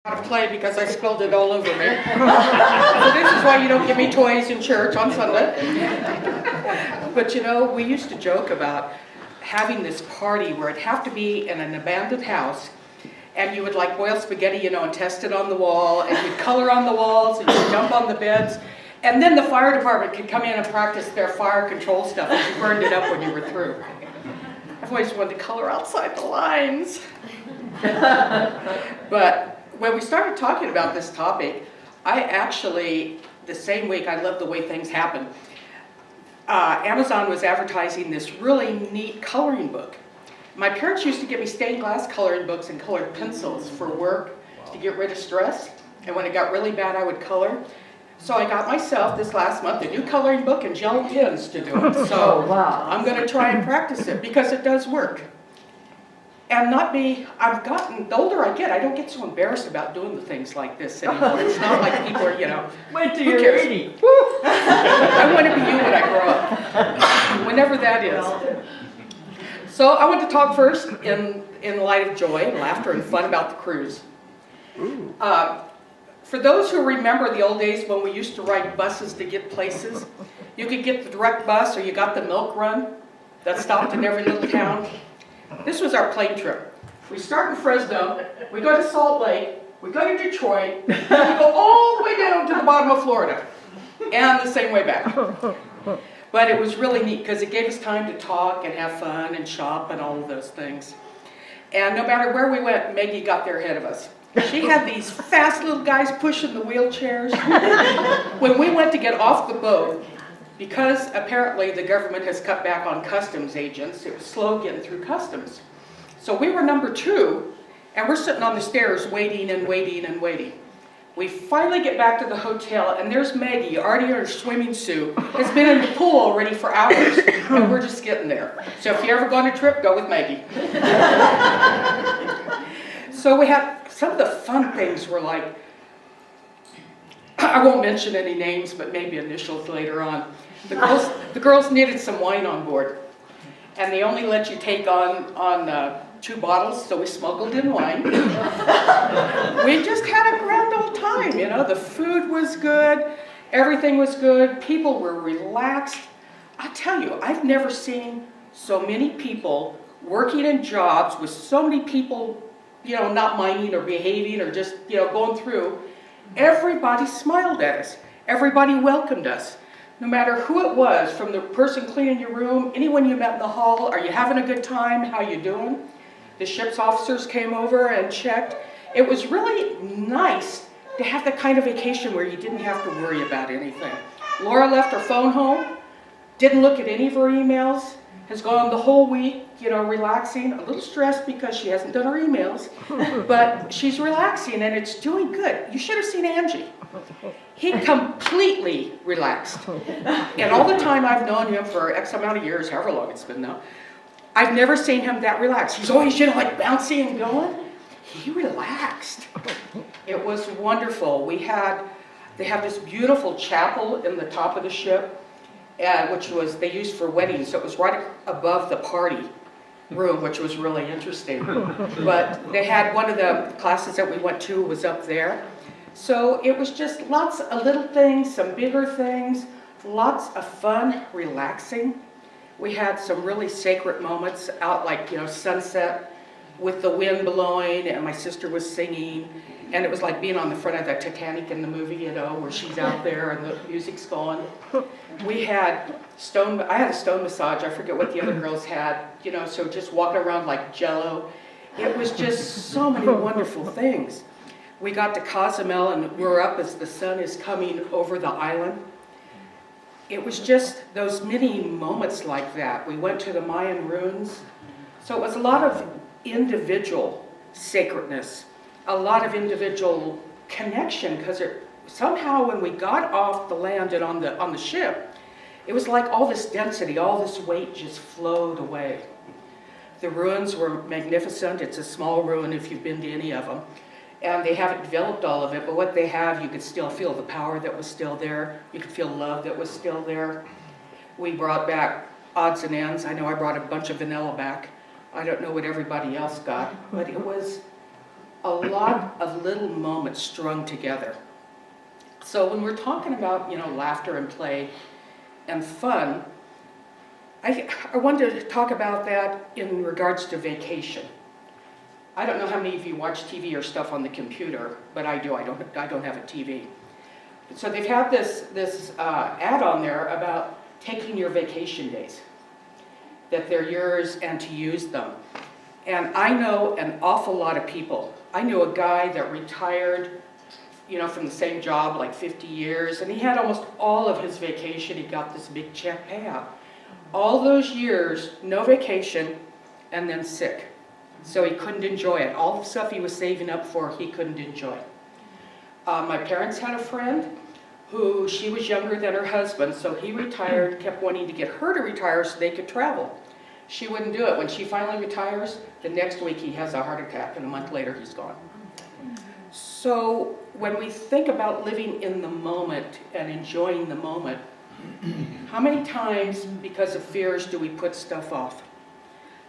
Out of clay because I spilled it all over me. So this is why you don't give me toys in church on Sunday. But you know, we used to joke about having this party where it'd have to be in an abandoned house, and you would like boil spaghetti, you know, and test it on the wall, and you'd color on the walls, and you'd jump on the beds, and then the fire department could come in and practice their fire control stuff, and you burned it up when you were through. I've always wanted to color outside the lines. But when we started talking about this topic, I actually, the same week, I love the way things happen. Amazon was advertising this really neat coloring book. My parents used to give me stained glass coloring books and colored pencils for work to get rid of stress. And when it got really bad, I would color. So I got myself this last month a new coloring book and gel pens to do it. So I'm going to try and practice it because it does work. And I've gotten, the older I get, I don't get so embarrassed about doing the things like this anymore. It's not like people are, you know, wait till you're 80. I want to be you when I grow up, whenever that is. So I want to talk first in light of joy and laughter and fun about the cruise. For those who remember the old days when we used to ride buses to get places, you could get the direct bus or you got the milk run that stopped in every little town. This was our plane trip. We start in Fresno, we go to Salt Lake, we go to Detroit, and we go all the way down to the bottom of Florida, and the same way back. But it was really neat because it gave us time to talk and have fun and shop and all of those things. And no matter where we went, Maggie got there ahead of us. She had these fast little guys pushing the wheelchairs. When we went to get off the boat, because apparently the government has cut back on customs agents, it was slow getting through customs. So we were number 2, and we're sitting on the stairs waiting and waiting and waiting. We finally get back to the hotel, and there's Maggie, already in her swimming suit, has been in the pool already for hours, and we're just getting there. So if you ever go on a trip, go with Maggie. So we had, some of the fun things were like, I won't mention any names, but maybe initials later on. The girls needed some wine on board, and they only let you take on 2 bottles, so we smuggled in wine. We just had a grand old time, you know. The food was good, everything was good, people were relaxed. I tell you, I've never seen so many people working in jobs with so many people, you know, not minding or behaving or just, you know, going through. Everybody smiled at us. Everybody welcomed us. No matter who it was, from the person cleaning your room, anyone you met in the hall, are you having a good time? How you doing? The ship's officers came over and checked. It was really nice to have that kind of vacation where you didn't have to worry about anything. Laura left her phone home, didn't look at any of her emails, has gone the whole week, you know, relaxing, a little stressed because she hasn't done her emails, but she's relaxing and it's doing good. You should have seen Angie. He completely relaxed. And all the time I've known him for X amount of years, however long it's been now, I've never seen him that relaxed. He's always, you know, like bouncy and going. He relaxed. It was wonderful. They have this beautiful chapel in the top of the ship, which they used for weddings, so it was right above the party room, which was really interesting. But they had one of the classes that we went to was up there. So it was just lots of little things, some bigger things, lots of fun, relaxing. We had some really sacred moments out, like, you know, sunset with the wind blowing and my sister was singing. And it was like being on the front of the Titanic in the movie, you know, where she's out there and the music's going. I had a stone massage. I forget what the other girls had, you know, so just walking around like Jello. It was just so many wonderful things. We got to Cozumel and we're up as the sun is coming over the island. It was just those many moments like that. We went to the Mayan ruins. So it was a lot of individual sacredness, a lot of individual connection, because somehow when we got off the land and on the ship, it was like all this density, all this weight just flowed away. The ruins were magnificent. It's a small ruin if you've been to any of them. And they haven't developed all of it, but what they have, you could still feel the power that was still there. You could feel love that was still there. We brought back odds and ends. I know I brought a bunch of vanilla back. I don't know what everybody else got, but it was a lot of little moments strung together. So when we're talking about, laughter and play and fun, I wanted to talk about that in regards to vacation. I don't know how many of you watch TV or stuff on the computer, but I do. I don't have a TV. So they've had this ad on there about taking your vacation days, that they're yours and to use them. And I know an awful lot of people. I knew a guy that retired, from the same job like 50 years, and he had almost all of his vacation. He got this big check payout. All those years, no vacation, and then sick. So he couldn't enjoy it. All the stuff he was saving up for, he couldn't enjoy. My parents had a friend who, she was younger than her husband, so he retired, kept wanting to get her to retire so they could travel. She wouldn't do it. When she finally retires, the next week he has a heart attack, and a month later he's gone. So when we think about living in the moment and enjoying the moment, how many times, because of fears, do we put stuff off?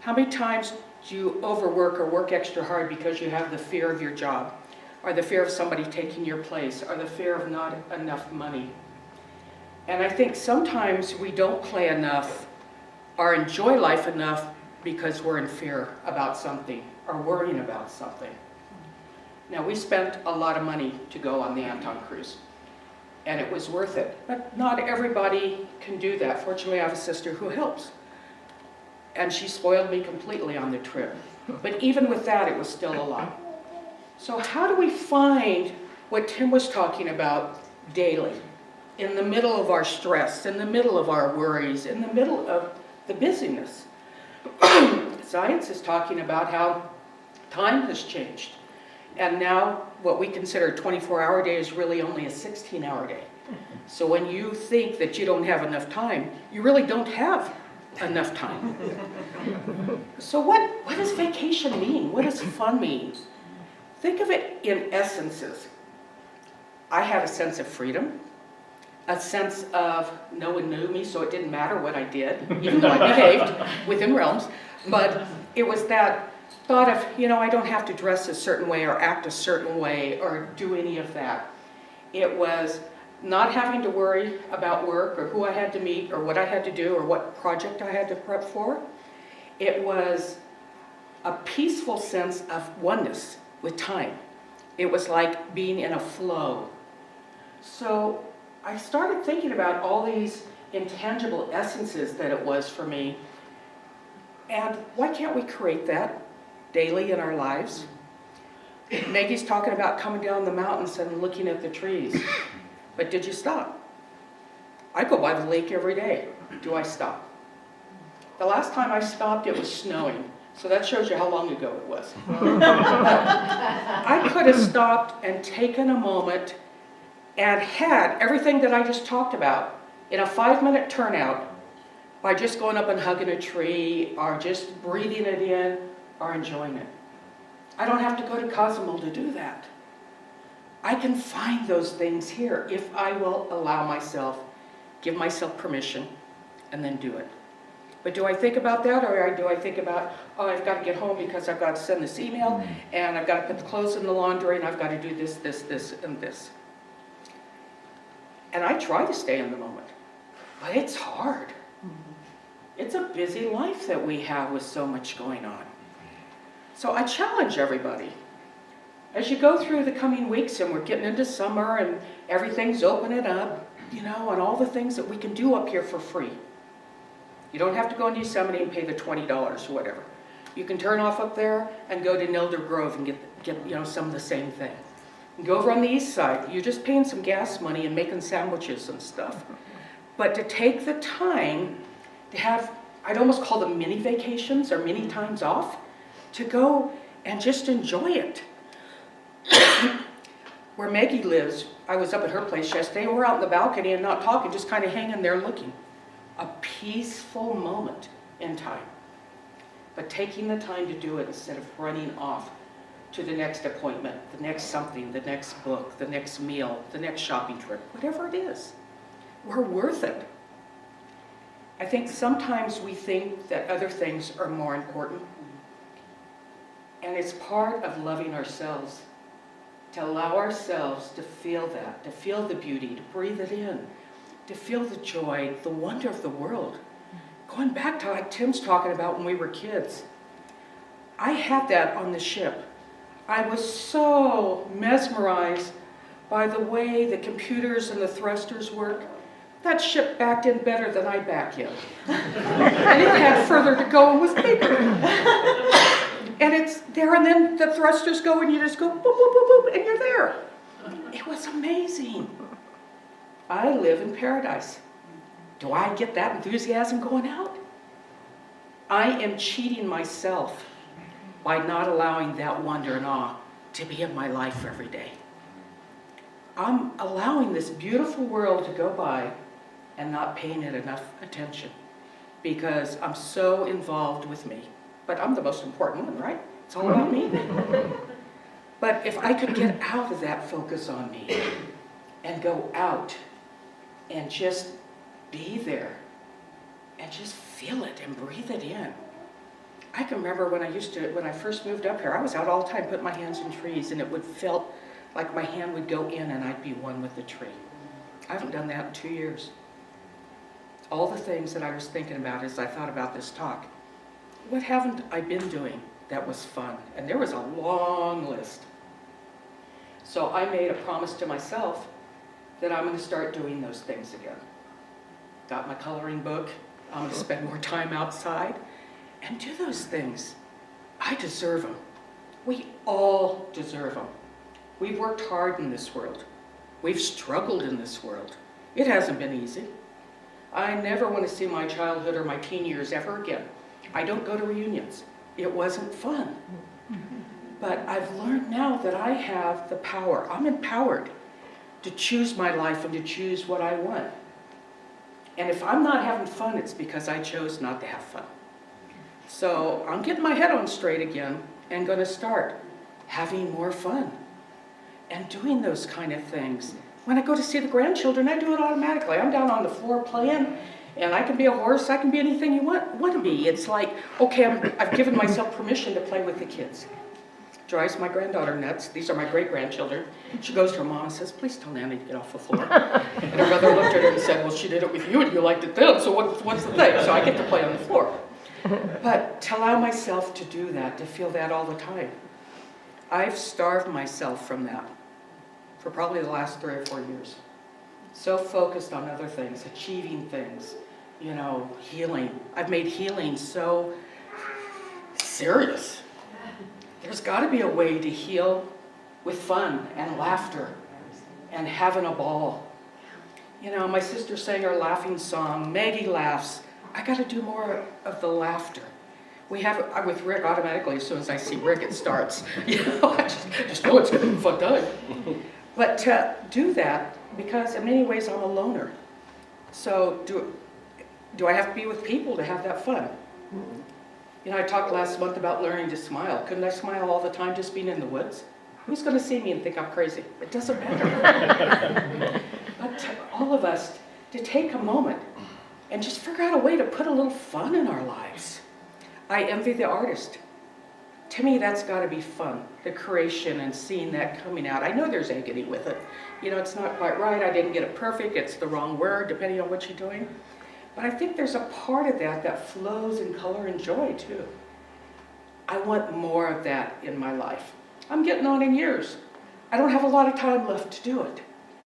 How many times do you overwork or work extra hard because you have the fear of your job, or the fear of somebody taking your place, or the fear of not enough money? And I think sometimes we don't play enough or enjoy life enough because we're in fear about something or worrying about something. Now, we spent a lot of money to go on the Anton cruise, and it was worth it. But not everybody can do that. Fortunately, I have a sister who helps, and she spoiled me completely on the trip. But even with that, it was still a lot. So how do we find what Tim was talking about daily, in the middle of our stress, in the middle of our worries, in the middle of the busyness? Science is talking about how time has changed. And now what we consider a 24-hour day is really only a 16-hour day. So when you think that you don't have enough time, you really don't have enough time. So what does vacation mean? What does fun mean? Think of it in essences. I had a sense of freedom, a sense of no one knew me, so it didn't matter what I did, even though I behaved within realms. But it was that thought of, I don't have to dress a certain way or act a certain way or do any of that. It was not having to worry about work or who I had to meet or what I had to do or what project I had to prep for. It was a peaceful sense of oneness with time. It was like being in a flow. So I started thinking about all these intangible essences that it was for me. And why can't we create that daily in our lives? Maggie's talking about coming down the mountains and looking at the trees. But did you stop? I go by the lake every day. Do I stop? The last time I stopped, it was snowing. So that shows you how long ago it was. I could have stopped and taken a moment and had everything that I just talked about in a 5-minute turnout by just going up and hugging a tree or just breathing it in or enjoying it. I don't have to go to Cozumel to do that. I can find those things here if I will allow myself, give myself permission, and then do it. But do I think about that, or do I think about, I've got to get home because I've got to send this email, and I've got to put the clothes in the laundry, and I've got to do this, this, this, and this. And I try to stay in the moment, but it's hard. It's a busy life that we have with so much going on. So I challenge everybody. As you go through the coming weeks, and we're getting into summer, and everything's opening up, and all the things that we can do up here for free. You don't have to go into Yosemite and pay the $20 or whatever. You can turn off up there and go to Nilder Grove and get some of the same thing. And go over on the east side. You're just paying some gas money and making sandwiches and stuff. But to take the time to have, I'd almost call them mini vacations or mini times off, to go and just enjoy it. Where Maggie lives, I was up at her place yesterday, and we're out in the balcony and not talking, just kind of hanging there looking. A peaceful moment in time. But taking the time to do it instead of running off to the next appointment, the next something, the next book, the next meal, the next shopping trip, whatever it is. We're worth it. I think sometimes we think that other things are more important. And it's part of loving ourselves, to allow ourselves to feel that, to feel the beauty, to breathe it in, to feel the joy, the wonder of the world. Going back to like Tim's talking about when we were kids, I had that on the ship. I was so mesmerized by the way the computers and the thrusters work. That ship backed in better than I back in. And it had further to go and was bigger. And it's there, and then the thrusters go and you just go boop, boop, boop, boop, and you're there. It was amazing. I live in paradise. Do I get that enthusiasm going out? I am cheating myself by not allowing that wonder and awe to be in my life every day. I'm allowing this beautiful world to go by and not paying it enough attention because I'm so involved with me. But I'm the most important one, right? It's all about me. But if I could get out of that focus on me and go out and just be there and just feel it and breathe it in. I can remember when I first moved up here, I was out all the time putting my hands in trees, and it would felt like my hand would go in and I'd be one with the tree. I haven't done that in 2 years. All the things that I was thinking about as I thought about this talk. What haven't I been doing that was fun? And there was a long list. So I made a promise to myself that I'm going to start doing those things again. Got my coloring book. I'm going to spend more time outside and do those things. I deserve them. We all deserve them. We've worked hard in this world. We've struggled in this world. It hasn't been easy. I never want to see my childhood or my teen years ever again. I don't go to reunions. It wasn't fun. But I've learned now that I have the power. I'm empowered to choose my life and to choose what I want. And if I'm not having fun, it's because I chose not to have fun. So I'm getting my head on straight again and going to start having more fun and doing those kind of things. When I go to see the grandchildren, I do it automatically. I'm down on the floor playing, and I can be a horse, I can be anything you want to be. It's like, okay, I've given myself permission to play with the kids. Drives my granddaughter nuts. These are my great-grandchildren. She goes to her mom and says, please tell Nanny to get off the floor. And her mother looked at her and said, well, she did it with you and you liked it then, so what's the thing? So I get to play on the floor. But to allow myself to do that, to feel that all the time. I've starved myself from that for probably the last 3 or 4 years. So focused on other things, achieving things, healing. I've made healing so serious. There's got to be a way to heal with fun and laughter and having a ball. My sister sang her laughing song, Maggie laughs. I got to do more of the laughter. We have it with Rick automatically. As soon as I see Rick, it starts. I just know it's going to be a fun time. But to do that, because in many ways I'm a loner. So do I have to be with people to have that fun? I talked last month about learning to smile. Couldn't I smile all the time just being in the woods? Who's going to see me and think I'm crazy? It doesn't matter. But to all of us, to take a moment and just figure out a way to put a little fun in our lives. I envy the artist. To me, that's got to be fun, the creation and seeing that coming out. I know there's agony with it. It's not quite right. I didn't get it perfect. It's the wrong word, depending on what you're doing. But I think there's a part of that flows in color and joy, too. I want more of that in my life. I'm getting on in years. I don't have a lot of time left to do it.